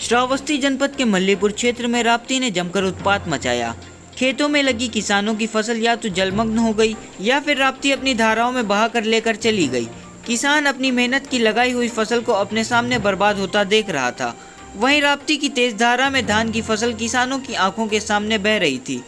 श्रावस्ती जनपद के मल्लीपुर क्षेत्र में राप्ती ने जमकर उत्पात मचाया। खेतों में लगी किसानों की फसल या तो जलमग्न हो गई या फिर राप्ती अपनी धाराओं में बहा कर लेकर चली गई। किसान अपनी मेहनत की लगाई हुई फसल को अपने सामने बर्बाद होता देख रहा था। वहीं राप्ती की तेज धारा में धान की फसल किसानों की आंखों के सामने बह रही थी।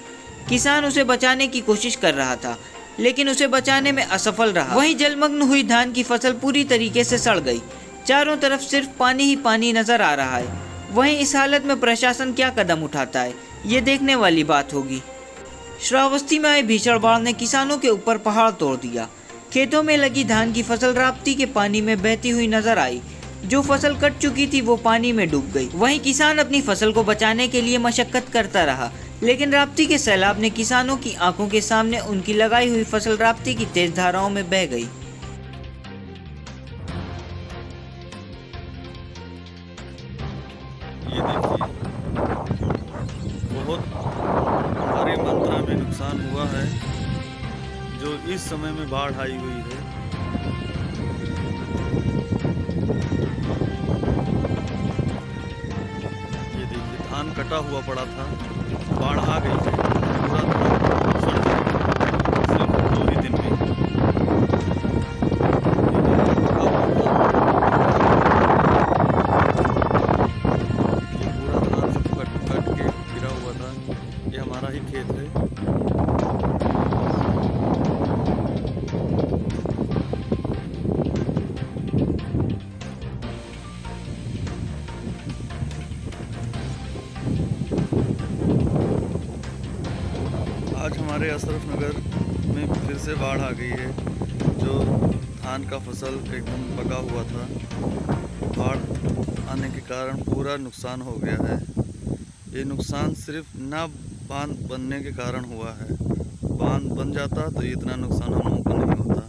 किसान उसे बचाने की कोशिश कर रहा था, लेकिन उसे बचाने में असफल रहा। वहीं जलमग्न हुई धान की फसल पूरी तरीके से सड़ गई। चारों तरफ सिर्फ पानी ही पानी नजर आ रहा है। वहीं इस हालत में प्रशासन क्या कदम उठाता है, ये देखने वाली बात होगी। श्रावस्ती में आए भीषण बाढ़ ने किसानों के ऊपर पहाड़ तोड़ दिया। खेतों में लगी धान की फसल राप्ती के पानी में बहती हुई नजर आई। जो फसल कट चुकी थी वो पानी में डूब गई। वहीं किसान अपनी फसल को बचाने के लिए मशक्कत करता रहा, लेकिन राप्ती के सैलाब ने किसानों की आंखों के सामने उनकी लगाई हुई फसल राप्ती की तेज धाराओं में बह गई। ये देखिए, बहुत भारी मात्रा में नुकसान हुआ है जो इस समय में बाढ़ आई हुई है। ये देखिए, धान कटा हुआ पड़ा था, बाढ़ आ गई है, पूरा धान सड़ गया सिर्फ 2 ही दिन में। ये हमारा ही खेत है। आज हमारे अशरफ नगर में फिर से बाढ़ आ गई है। जो धान का फसल एकदम पका हुआ था, बाढ़ आने के कारण पूरा नुकसान हो गया है। ये नुकसान सिर्फ ना बांध बनने के कारण हुआ है। बांध बन जाता तो इतना नुकसान हम लोगों को नहीं होता।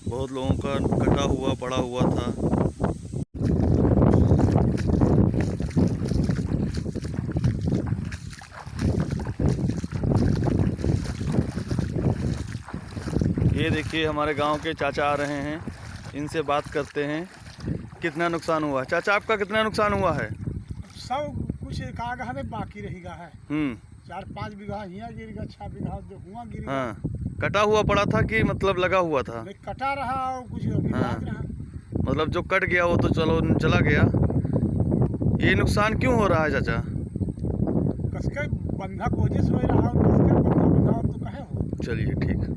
बहुत लोगों का कटा हुआ पड़ा हुआ था। ये देखिए, हमारे गांव के चाचा आ रहे हैं, इनसे बात करते हैं। कितना नुकसान हुआ चाचा? आपका कितना नुकसान हुआ है? सब कुछ कागह में बाकी रहेगा है। 4-5 बीघा हिया गिरेगा, 6 बीघा जो हुआ गिरेगा। हाँ, कटा हुआ पड़ा था कि मतलब लगा हुआ था? कटा रहा और कुछ अभी बात रहा। मतलब जो कट गया वो तो चलो चला गया। ये नुकसान क्यों हो रहा है चाचा? कसके बंधक वजह से हो रहा है, कसके बंधा तो कहे हो। चलिए ठीक है।